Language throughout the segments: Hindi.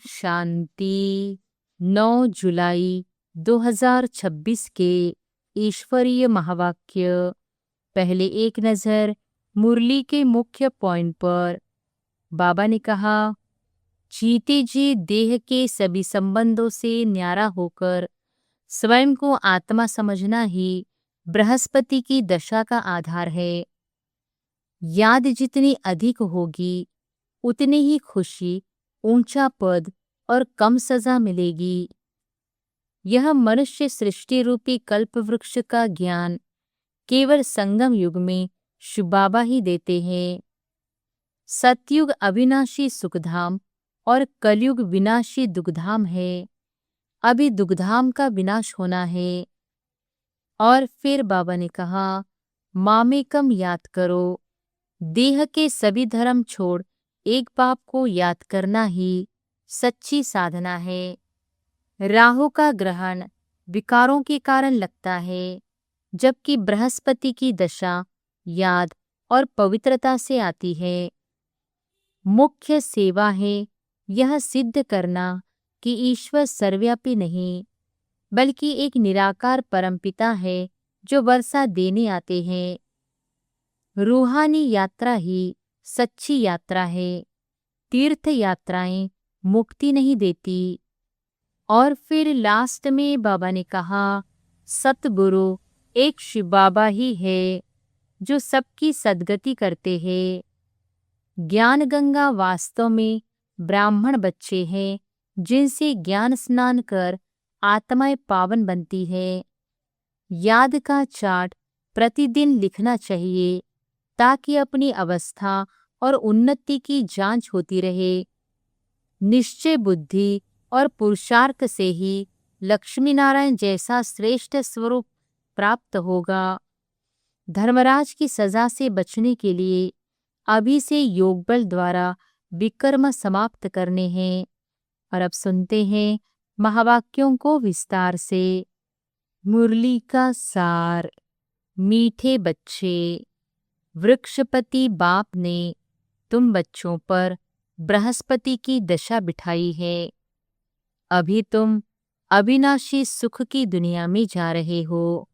शांति। 9 जुलाई 2026 के ईश्वरीय महावाक्य। पहले एक नज़र मुरली के मुख्य पॉइंट पर। बाबा ने कहा, जीते जी देह के सभी संबंधों से न्यारा होकर स्वयं को आत्मा समझना ही बृहस्पति की दशा का आधार है। याद जितनी अधिक होगी उतनी ही खुशी, ऊंचा पद और कम सजा मिलेगी। यह मनुष्य सृष्टि रूपी कल्प वृक्ष का ज्ञान केवल संगम युग में शिव बाबा ही देते हैं। सतयुग अविनाशी सुखधाम और कलयुग विनाशी दुखधाम है। अभी दुखधाम का विनाश होना है। और फिर बाबा ने कहा, मामेकम याद करो। देह के सभी धर्म छोड़ एक बाप को याद करना ही सच्ची साधना है। राहु का ग्रहण विकारों के कारण लगता है, जबकि बृहस्पति की दशा याद और पवित्रता से आती है। मुख्य सेवा है यह सिद्ध करना कि ईश्वर सर्वव्यापी नहीं, बल्कि एक निराकार परमपिता है जो वर्षा देने आते हैं। रूहानी यात्रा ही सच्ची यात्रा है। तीर्थ यात्राएं मुक्ति नहीं देती। और फिर लास्ट में बाबा ने कहा, सतगुरु एक शिव बाबा ही है जो सबकी सद्गति करते हैं। ज्ञान गंगा वास्तव में ब्राह्मण बच्चे हैं जिनसे ज्ञान स्नान कर आत्माएं पावन बनती है। याद का चार्ट प्रतिदिन लिखना चाहिए ताकि अपनी अवस्था और उन्नति की जांच होती रहे। निश्चय बुद्धि और पुरुषार्थ से ही लक्ष्मी नारायण जैसा श्रेष्ठ स्वरूप प्राप्त होगा। धर्मराज की सजा से बचने के लिए अभी से योग बल द्वारा विकर्म समाप्त करने हैं। और अब सुनते हैं महावाक्यों को विस्तार से। मुरली का सार। मीठे बच्चे, वृक्षपति बाप ने तुम बच्चों पर बृहस्पति की दशा बिठाई है। अभी तुम अविनाशी सुख की दुनिया में जा रहे हो।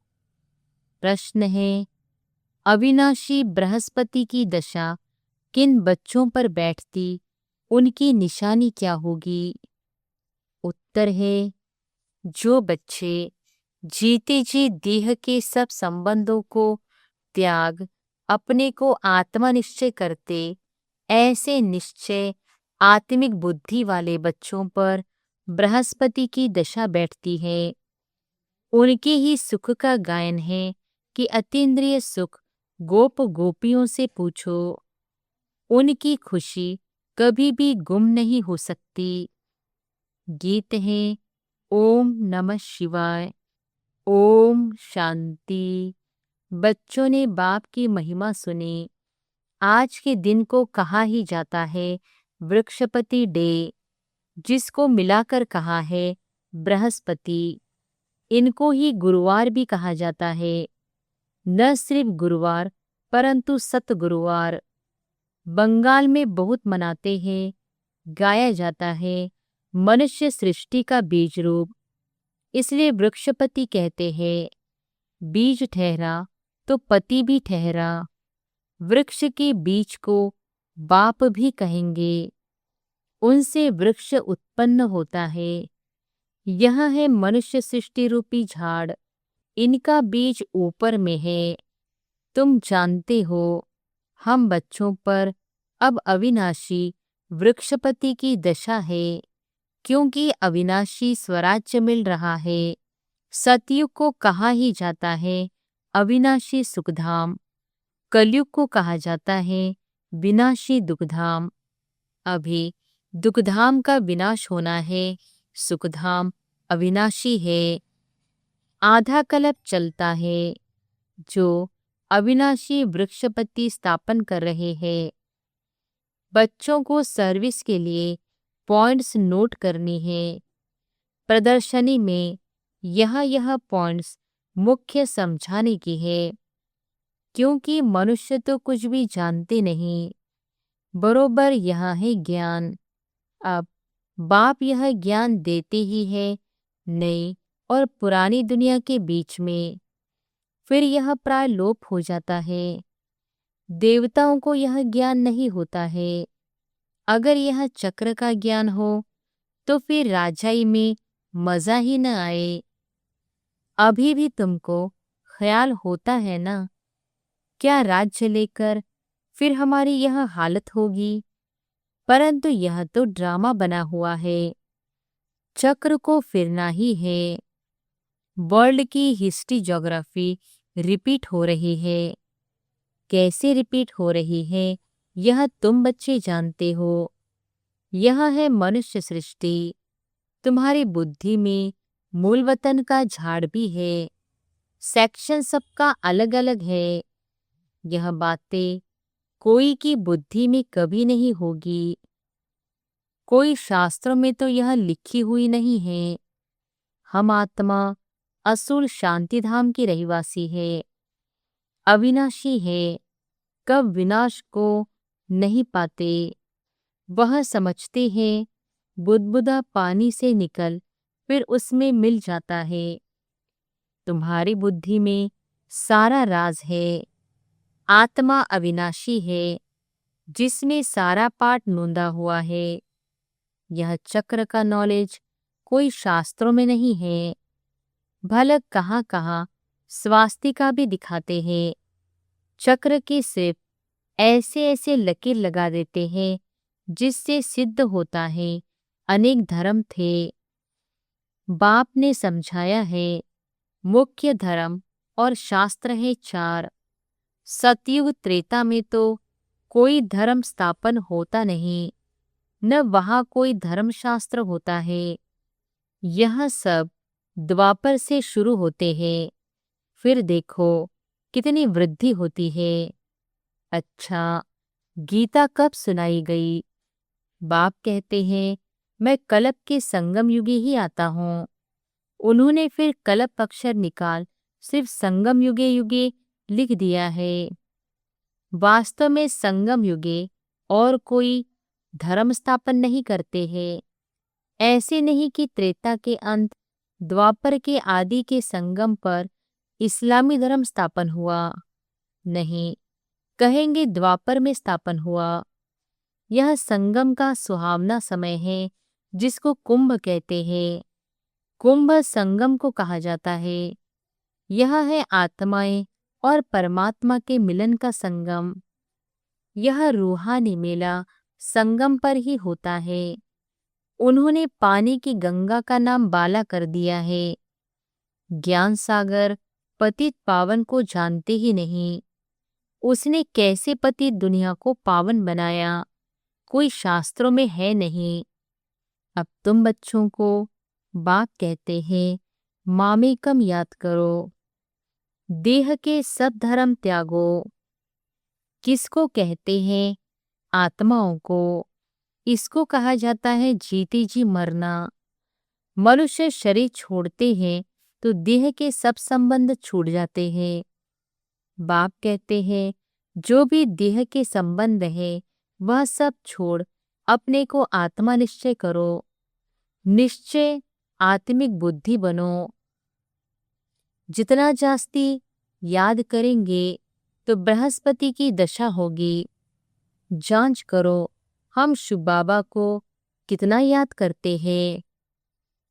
प्रश्न है, अविनाशी बृहस्पति की दशा किन बच्चों पर बैठती, उनकी निशानी क्या होगी? उत्तर है, जो बच्चे जीते जी देह के सब संबंधों को त्याग अपने को आत्मा निश्चय करते, ऐसे निश्चय आत्मिक बुद्धि वाले बच्चों पर बृहस्पति की दशा बैठती है। उनके ही सुख का गायन है कि अतीन्द्रिय सुख गोप गोपियों से पूछो। उनकी खुशी कभी भी गुम नहीं हो सकती। गीत है, ओम नमः शिवाय, ओम शांति। बच्चों ने बाप की महिमा सुनी। आज के दिन को कहा ही जाता है वृक्षपति डे, जिसको मिलाकर कहा है बृहस्पति। इनको ही गुरुवार भी कहा जाता है। न सिर्फ गुरुवार परंतु सत गुरुवार। बंगाल में बहुत मनाते हैं। गाया जाता है मनुष्य सृष्टि का बीज रूप, इसलिए वृक्षपति कहते हैं, बीज ठहरा तो पति भी ठहरा। वृक्ष के बीज को बाप भी कहेंगे। उनसे वृक्ष उत्पन्न होता है। यह है मनुष्य सृष्टि रूपी झाड़। इनका बीज ऊपर में है। तुम जानते हो, हम बच्चों पर अब अविनाशी वृक्षपति की दशा है, क्योंकि अविनाशी स्वराज्य मिल रहा है। सतयुग को कहा ही जाता है अविनाशी सुखधाम। कलयुग को कहा जाता है विनाशी दुखधाम। अभी दुखधाम का विनाश होना है। सुखधाम अविनाशी है। आधा कल्प चलता है जो अविनाशी वृक्षपति स्थापन कर रहे हैं। बच्चों को सर्विस के लिए पॉइंट्स नोट करनी है। प्रदर्शनी में यह पॉइंट्स मुख्य समझाने की है, क्योंकि मनुष्य तो कुछ भी जानते नहीं। बरोबर यहाँ है ज्ञान। अब बाप यह ज्ञान देते ही है नई और पुरानी दुनिया के बीच में, फिर यह प्राय लोप हो जाता है। देवताओं को यह ज्ञान नहीं होता है। अगर यह चक्र का ज्ञान हो तो फिर राजाई में मजा ही न आए। अभी भी तुमको ख्याल होता है ना, क्या राज्य लेकर फिर हमारी यह हालत होगी। परंतु यह तो ड्रामा बना हुआ है, चक्र को फिरना ही है। वर्ल्ड की हिस्ट्री ज्योग्राफी रिपीट हो रही है। कैसे रिपीट हो रही है यह तुम बच्चे जानते हो। यह है मनुष्य सृष्टि। तुम्हारी बुद्धि में मूल वतन का झाड़ भी है, सेक्शन सबका अलग अलग है। यह बातें कोई की बुद्धि में कभी नहीं होगी। कोई शास्त्रों में तो यह लिखी हुई नहीं है। हम आत्मा असुर शांतिधाम की रहवासी है, अविनाशी है, कब विनाश को नहीं पाते। वह समझते हैं बुदबुदा पानी से निकल फिर उसमें मिल जाता है। तुम्हारी बुद्धि में सारा राज है। आत्मा अविनाशी है जिसमें सारा पाठ नोंदा हुआ है। यह चक्र का नॉलेज कोई शास्त्रों में नहीं है। भला कहाँ कहाँ स्वास्तिका भी दिखाते हैं। चक्र की सिर्फ ऐसे ऐसे लकीर लगा देते हैं जिससे सिद्ध होता है अनेक धर्म थे। बाप ने समझाया है मुख्य धर्म और शास्त्र है 4। सतयुग त्रेता में तो कोई धर्म स्थापन होता नहीं, न वहाँ कोई धर्मशास्त्र होता है। यह सब द्वापर से शुरू होते हैं। फिर देखो कितनी वृद्धि होती है। अच्छा, गीता कब सुनाई गई। बाप कहते हैं मैं कल्प के संगम युगे ही आता हूँ। उन्होंने फिर कल्प अक्षर निकाल सिर्फ संगम युगे युगे लिख दिया है। वास्तव में संगम युगे और कोई धर्म स्थापन नहीं करते हैं। ऐसे नहीं कि त्रेता के अंत द्वापर के आदि के संगम पर इस्लामी धर्म स्थापन हुआ। नहीं, कहेंगे द्वापर में स्थापन हुआ। यह संगम का सुहावना समय है जिसको कुंभ कहते हैं। कुंभ संगम को कहा जाता है। यह है आत्माएं और परमात्मा के मिलन का संगम। यह रूहानी मेला संगम पर ही होता है। उन्होंने पानी की गंगा का नाम बाला कर दिया है। ज्ञान सागर पतित पावन को जानते ही नहीं। उसने कैसे पतित दुनिया को पावन बनाया कोई शास्त्रों में है नहीं। अब तुम बच्चों को बाप कहते हैं मामेकम याद करो, देह के सब धर्म त्यागो। किसको कहते हैं? आत्माओं को। इसको कहा जाता है जीते जी मरना। मनुष्य शरीर छोड़ते हैं तो देह के सब संबंध छूट जाते हैं। बाप कहते हैं जो भी देह के संबंध है वह सब छोड़ अपने को आत्मा निश्चय करो। निश्चय आत्मिक बुद्धि बनो। जितना जास्ती याद करेंगे तो बृहस्पति की दशा होगी। जांच करो हम शिव बाबा को कितना याद करते हैं।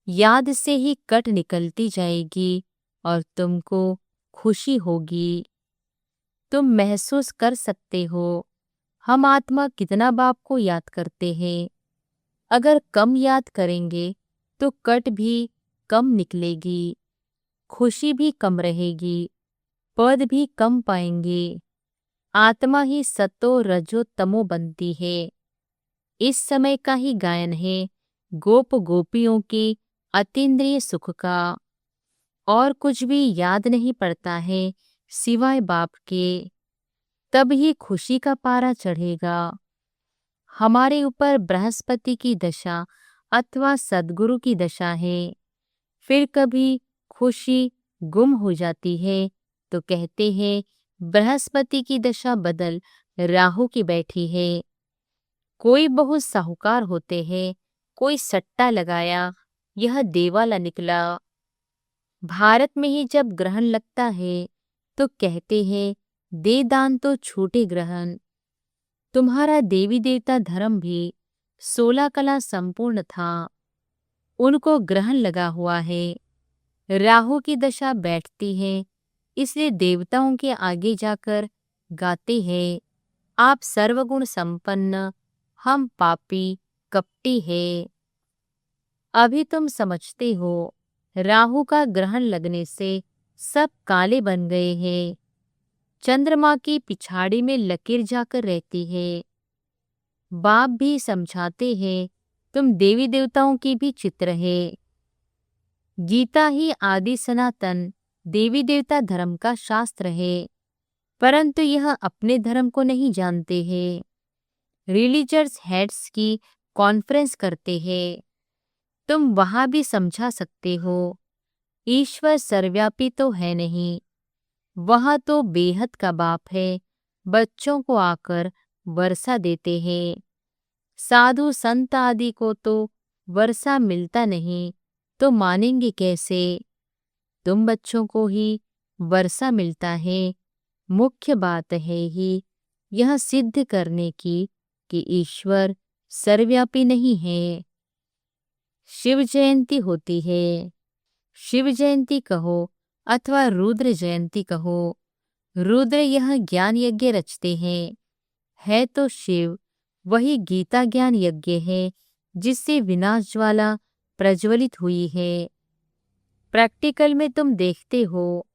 याद से ही कट निकलती जाएगी और तुमको खुशी होगी। तुम महसूस कर सकते हो हम आत्मा कितना बाप को याद करते हैं। अगर कम याद करेंगे तो कट भी कम निकलेगी, खुशी भी कम रहेगी, पद भी कम पाएंगे। आत्मा ही सतो रजो तमो बनती है। इस समय का ही गायन है गोप गोपियों के अतीन्द्रिय सुख का। और कुछ भी याद नहीं पड़ता है सिवाय बाप के। तब ही खुशी का पारा चढ़ेगा। हमारे ऊपर बृहस्पति की दशा अथवा सद्गुरु की दशा है। फिर कभी खुशी गुम हो जाती है तो कहते हैं बृहस्पति की दशा बदल राहु की बैठी है। कोई बहुत साहूकार होते हैं, कोई सट्टा लगाया, यह देवाला निकला। भारत में ही जब ग्रहण लगता है तो कहते हैं दे दान तो छूटे ग्रहण। तुम्हारा देवी देवता धर्म भी 16 कला संपूर्ण था, उनको ग्रहण लगा हुआ है। राहु की दशा बैठती है, इसलिए देवताओं के आगे जाकर गाते हैं आप सर्वगुण संपन्न, हम पापी कपटी है। अभी तुम समझते हो राहु का ग्रहण लगने से सब काले बन गए हैं। चंद्रमा की पिछाड़ी में लकीर जाकर रहती है। बाप भी समझाते हैं तुम देवी देवताओं की भी चित्र है। गीता ही आदि सनातन देवी देवता धर्म का शास्त्र है, परंतु यह अपने धर्म को नहीं जानते हैं। रिलीजियस हेड्स की कॉन्फ्रेंस करते हैं, तुम वहां भी समझा सकते हो। ईश्वर सर्वव्यापी तो है नहीं, वहां तो बेहद का बाप है, बच्चों को आकर वर्षा देते हैं। साधु संत आदि को तो वर्षा मिलता नहीं, तो मानेंगे कैसे? तुम बच्चों को ही वर्षा मिलता है। मुख्य बात है ही यह सिद्ध करने की कि ईश्वर सर्वव्यापी नहीं है। शिव जयंती होती है, शिव जयंती कहो अथवा रुद्र जयंती कहो। रुद्र यह ज्ञान यज्ञ रचते हैं, है तो शिव वही गीता ज्ञान यज्ञ है जिससे विनाश ज्वाला प्रज्वलित हुई है। प्रैक्टिकल में तुम देखते हो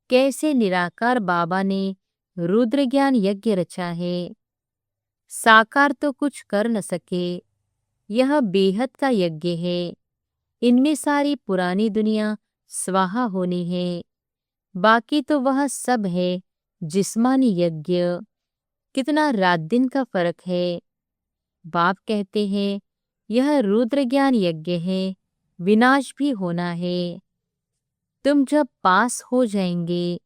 कैसे निराकार बाबा ने रुद्र ज्ञान यज्ञ रचा है। साकार तो कुछ कर न सके, यह बेहद का यज्ञ है। इनमें सारी पुरानी दुनिया स्वाहा होनी है, बाकी तो वह सब है जिस्मानी यज्ञ। कितना रात दिन का फर्क है। बाप कहते हैं यह रुद्र ज्ञान यज्ञ है, विनाश भी होना है। तुम जब पास हो जाएंगे,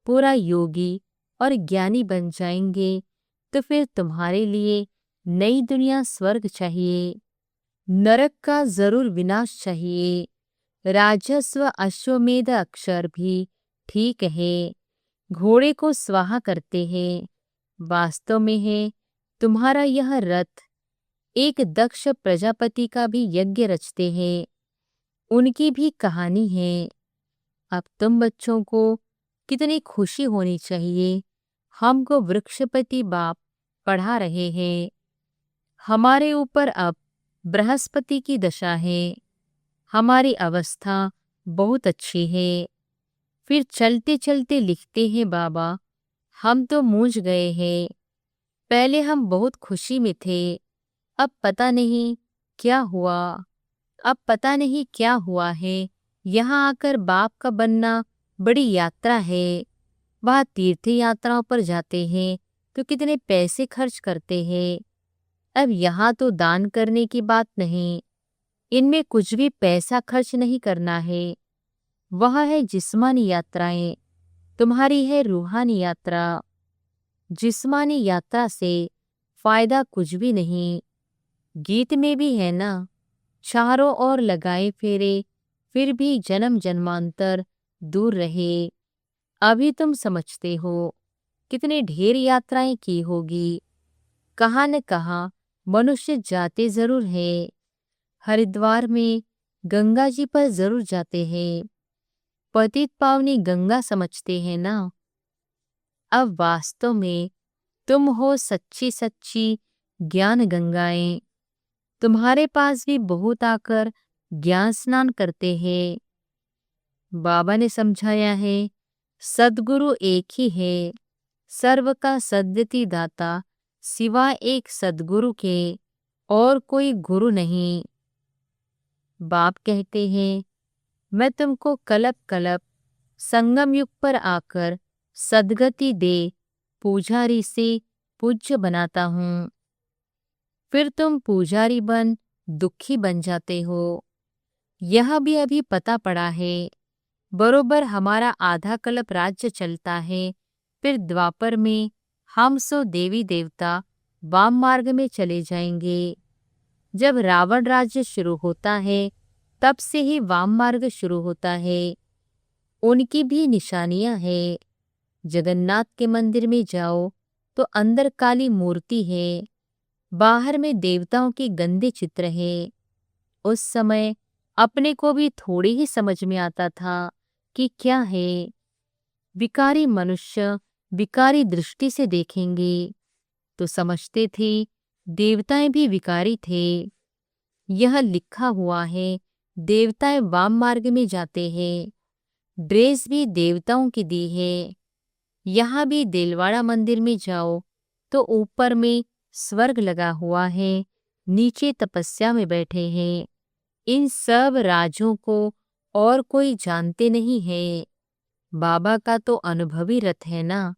पूरा योगी और ज्ञानी बन जाएंगे, तो फिर तुम्हारे लिए नई दुनिया स्वर्ग चाहिए, नरक का जरूर विनाश चाहिए। राजस्व अश्वमेध अक्षर भी ठीक है, घोड़े को स्वाहा करते हैं। वास्तव में है तुम्हारा यह रथ। एक दक्ष प्रजापति का भी यज्ञ रचते हैं, उनकी भी कहानी है। अब तुम बच्चों को कितनी खुशी होनी चाहिए, हमको वृक्षपति बाप पढ़ा रहे हैं। हमारे ऊपर अब बृहस्पति की दशा है, हमारी अवस्था बहुत अच्छी है। फिर चलते चलते लिखते हैं बाबा, हम तो मूंझ गए हैं। पहले हम बहुत खुशी में थे, अब पता नहीं क्या हुआ, अब पता नहीं क्या हुआ है। यहाँ आकर बाप का बनना बड़ी यात्रा है। वह तीर्थ यात्राओं पर जाते हैं तो कितने पैसे खर्च करते हैं। अब यहाँ तो दान करने की बात नहीं, इनमें कुछ भी पैसा खर्च नहीं करना है। वह है जिस्मानी यात्राएं, तुम्हारी है रूहानी यात्रा। जिस्मानी यात्रा से फायदा कुछ भी नहीं। गीत में भी है ना, चारों ओर लगाए फेरे फिर भी जन्म जन्मांतर दूर रहे। अभी तुम समझते हो कितने ढेर यात्राएं की होगी। कहाँ न कहाँ मनुष्य जाते जरूर है। हरिद्वार में गंगा जी पर जरूर जाते हैं, पतित पावनी गंगा समझते हैं ना। अब वास्तव में तुम हो सच्ची सच्ची ज्ञान गंगाएं। तुम्हारे पास भी बहुत आकर ज्ञान स्नान करते हैं। बाबा ने समझाया है सद्गुरु एक ही है, सर्व का सद्गति दाता, सिवा एक सद्गुरु के और कोई गुरु नहीं। बाप कहते हैं मैं तुमको कलप कलप संगम युग पर आकर सद्गति दे पुजारी से पूज्य बनाता हूँ। फिर तुम पुजारी बन दुखी बन जाते हो। यह भी अभी पता पड़ा है। बरोबर हमारा आधा कल्प राज्य चलता है, फिर द्वापर में हम सो देवी देवता वाम मार्ग में चले जाएंगे। जब रावण राज्य शुरू होता है तब से ही वाम मार्ग शुरू होता है। उनकी भी निशानियां हैं। जगन्नाथ के मंदिर में जाओ तो अंदर काली मूर्ति है, बाहर में देवताओं के गंदे चित्र हैं। उस समय अपने को भी थोड़ी ही समझ में आता था कि क्या है। विकारी मनुष्य विकारी दृष्टि से देखेंगे तो समझते थे देवताएं भी विकारी थे। यह लिखा हुआ है देवताएं वाम मार्ग में जाते हैं। ड्रेस भी देवताओं की दी है। यहाँ भी देलवाड़ा मंदिर में जाओ तो ऊपर में स्वर्ग लगा हुआ है, नीचे तपस्या में बैठे हैं। इन सब राजों को और कोई जानते नहीं है। बाबा का तो अनुभवी रथ है ना।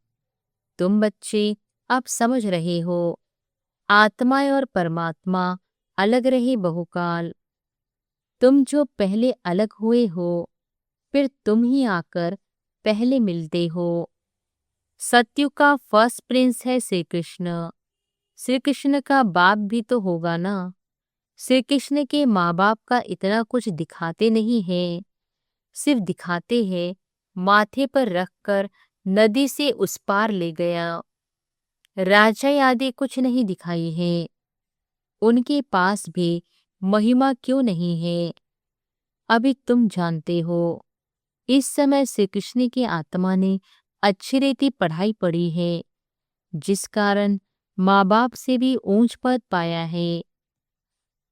तुम बच्चे अब समझ रहे हो, आत्मा और परमात्मा अलग रहे बहुकाल। तुम जो पहले अलग हुए हो फिर तुम ही आकर पहले मिलते हो। सत्युग का फर्स्ट प्रिंस है श्री कृष्ण। श्री कृष्ण का बाप भी तो होगा ना। श्री कृष्ण के माँ बाप का इतना कुछ दिखाते नहीं है, सिर्फ दिखाते हैं माथे पर रखकर नदी से उस पार ले गया। राजा आदि कुछ नहीं दिखाई है। उनके पास भी महिमा क्यों नहीं है, अभी तुम जानते हो। इस समय श्री कृष्ण की आत्मा ने अच्छी रीति पढ़ाई पढ़ी है, जिस कारण माँ बाप से भी ऊंच पद पाया है।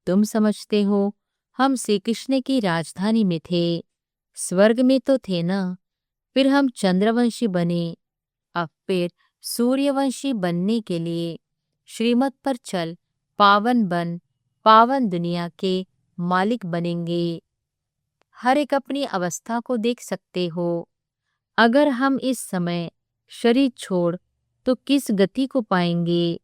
तुम समझते हो हम श्री कृष्ण की राजधानी में थे, स्वर्ग में तो थे ना। फिर हम चंद्रवंशी बने, अब फिर सूर्यवंशी बनने के लिए श्रीमत पर चल पावन बन पावन दुनिया के मालिक बनेंगे। हर एक अपनी अवस्था को देख सकते हो। अगर हम इस समय शरीर छोड़ तो किस गति को पाएंगे,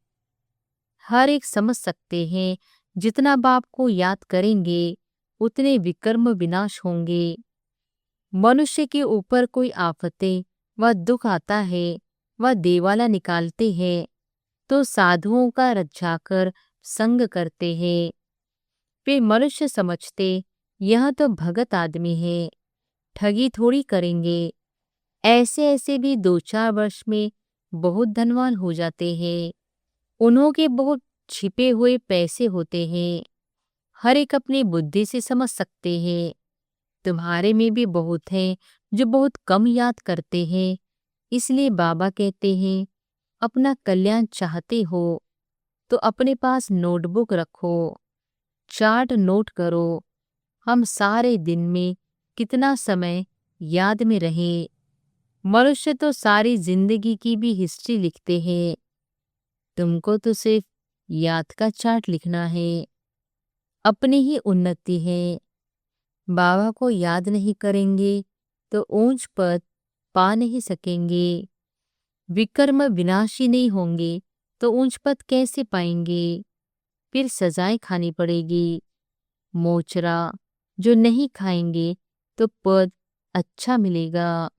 हर एक समझ सकते हैं। जितना बाप को याद करेंगे उतने विकर्म विनाश होंगे। मनुष्य के ऊपर कोई आफतें व दुख आता है वह देवाला निकालते हैं तो साधुओं का रज्जाकर संग करते हैं। फिर मनुष्य समझते यह तो भगत आदमी है, ठगी थोड़ी करेंगे। ऐसे ऐसे भी 2-4 वर्ष में बहुत धनवान हो जाते हैं। उन्हों के बहुत छिपे हुए पैसे होते हैं। हर एक अपनी बुद्धि से समझ सकते हैं। तुम्हारे में भी बहुत हैं जो बहुत कम याद करते हैं। इसलिए बाबा कहते हैं अपना कल्याण चाहते हो तो अपने पास नोटबुक रखो, चार्ट नोट करो। हम सारे दिन में कितना समय याद में रहे। मनुष्य तो सारी जिंदगी की भी हिस्ट्री लिखते हैं, तुमको तो सिर्फ याद का चार्ट लिखना है। अपनी ही उन्नति है। बाबा को याद नहीं करेंगे तो ऊंच पद पा नहीं सकेंगे। विकर्म विनाशी नहीं होंगे तो ऊंच पद कैसे पाएंगे। फिर सजाएं खानी पड़ेगी। मोचरा जो नहीं खाएंगे तो पद अच्छा मिलेगा।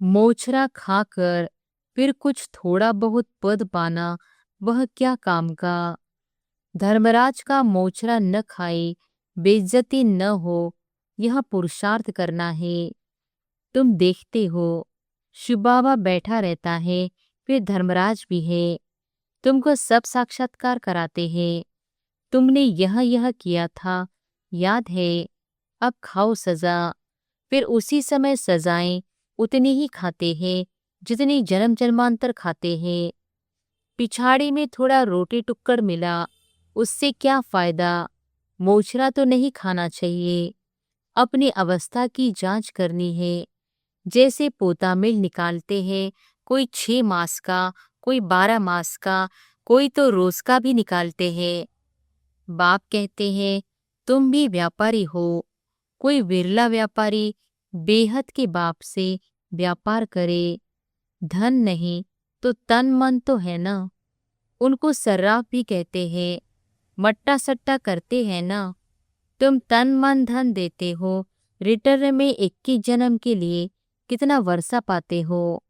मोचरा खाकर फिर कुछ थोड़ा बहुत पद पाना वह क्या काम का। धर्मराज का मोचरा न खाए, बेइज्जती न हो, यह पुरुषार्थ करना है। तुम देखते हो शिव बाबा बैठा रहता है, फिर धर्मराज भी है। तुमको सब साक्षात्कार कराते हैं। तुमने यह किया था, याद है। अब खाओ सजा। फिर उसी समय सजाएं उतनी ही खाते हैं जितनी जन्म जन्मांतर खाते हैं। पिछाड़ी में थोड़ा रोटी टुक्कड़ मिला, उससे क्या फायदा। मोचरा तो नहीं खाना चाहिए। अपनी अवस्था की जांच करनी है। जैसे पोता मिल निकालते हैं, कोई 6 मास का, कोई 12 मास का, कोई तो रोज का भी निकालते हैं। बाप कहते हैं तुम भी व्यापारी हो। कोई विरला व्यापारी बेहद के बाप से व्यापार करे। धन नहीं तो तन मन तो है ना। उनको सर्राफ भी कहते हैं। मट्टा सट्टा करते हैं ना। तुम तन मन धन देते हो, रिटर्न में 21 जन्म के लिए कितना वर्षा पाते हो।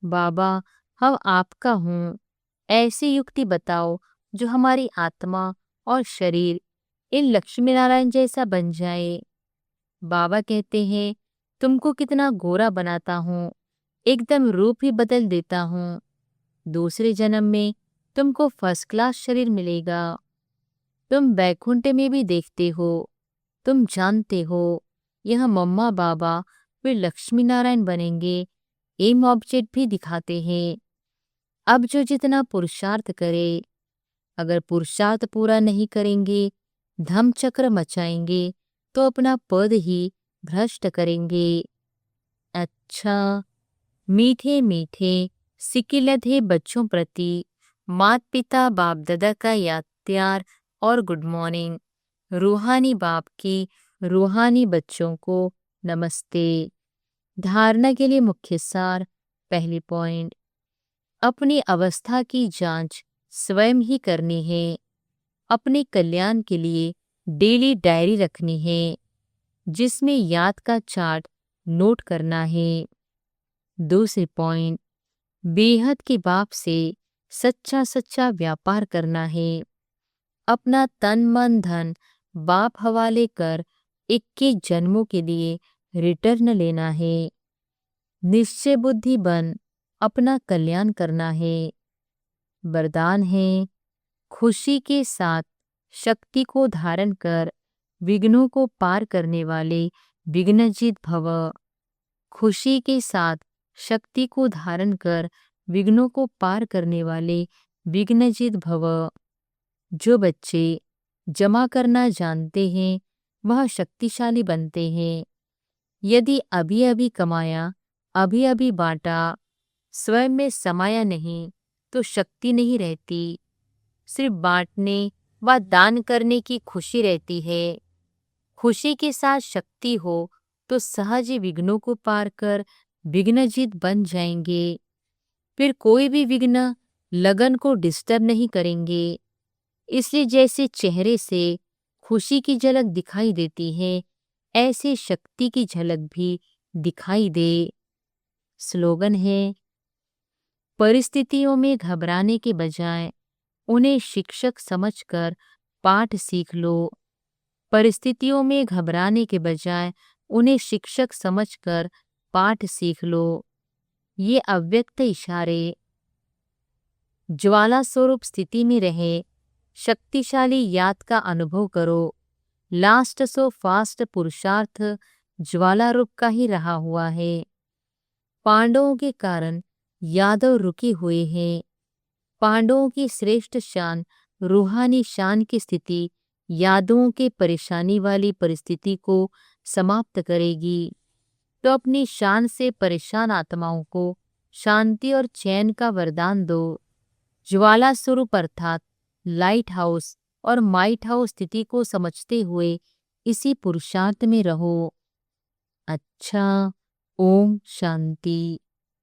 बाबा हम आपका हूँ, ऐसी युक्ति बताओ जो हमारी आत्मा और शरीर इन लक्ष्मी नारायण जैसा बन जाए। बाबा कहते हैं, तुमको कितना गोरा बनाता हूँ, एकदम रूप ही बदल देता हूँ। दूसरे जन्म में तुमको फर्स्ट क्लास शरीर मिलेगा। तुम बैकुंठ में भी देखते हो। तुम जानते हो, यह मम्मा बाबा वे लक्ष्मी नारायण बनेंगे। एम ऑब्जेक्ट भी दिखाते हैं। अब जो जितना पुरुषार्थ करे, अगर पुरुषार्थ पूरा नहीं करेंगे, धम चक्र मचाएंगे तो अपना पद ही भ्रष्ट करेंगे। अच्छा, मीठे मीठे सिकिलधे बच्चों प्रति माता पिता बाप दादा का याद प्यार और गुड मॉर्निंग। रूहानी बाप की रूहानी बच्चों को नमस्ते। धारणा के लिए मुख्य सार। पहली पॉइंट, अपनी अवस्था की जांच स्वयं ही करनी है। अपने कल्याण के लिए डेली डायरी रखनी है, जिसमें याद का चार्ट नोट करना है। दूसरी पॉइंट, बेहद के बाप से सच्चा सच्चा व्यापार करना है। अपना तन मन धन बाप हवाले कर 21 जन्मों के लिए रिटर्न लेना है। निश्चय बुद्धि बन अपना कल्याण करना है। वरदान है, खुशी के साथ शक्ति को धारण कर विघ्नों को पार करने वाले विघ्नजीत भव। खुशी के साथ शक्ति को धारण कर विघ्नों को पार करने वाले विघ्नजीत भव। जो बच्चे जमा करना जानते हैं वह शक्तिशाली बनते हैं। यदि अभी अभी कमाया, अभी अभी बांटा, स्वयं में समाया नहीं तो शक्ति नहीं रहती। सिर्फ बांटने व दान करने की खुशी रहती है। खुशी के साथ शक्ति हो तो सहज ही विघ्नों को पार कर विघ्नजीत बन जाएंगे। फिर कोई भी विघ्न लगन को डिस्टर्ब नहीं करेंगे। इसलिए जैसे चेहरे से खुशी की झलक दिखाई देती है, ऐसे शक्ति की झलक भी दिखाई दे। स्लोगन है, परिस्थितियों में घबराने के बजाय उन्हें शिक्षक समझकर पाठ सीख लो। परिस्थितियों में घबराने के बजाय उन्हें शिक्षक समझकर पाठ सीख लो। ये अव्यक्त इशारे ज्वाला स्वरूप स्थिति में रहे शक्तिशाली याद का अनुभव करो। लास्ट सो फास्ट पुरुषार्थ ज्वाला रूप का ही रहा हुआ है। पांडवों के कारण यादव रुके हुए हैं। पांडवों की श्रेष्ठ शान रूहानी शान की स्थिति यादवों के परेशानी वाली परिस्थिति को समाप्त करेगी। तो अपनी शान से परेशान आत्माओं को शांति और चैन का वरदान दो। ज्वाला स्वरूप अर्थात लाइट हाउस और माइट हाउस स्थिति को समझते हुए इसी पुरुषार्थ में रहो। अच्छा, ओम शांति।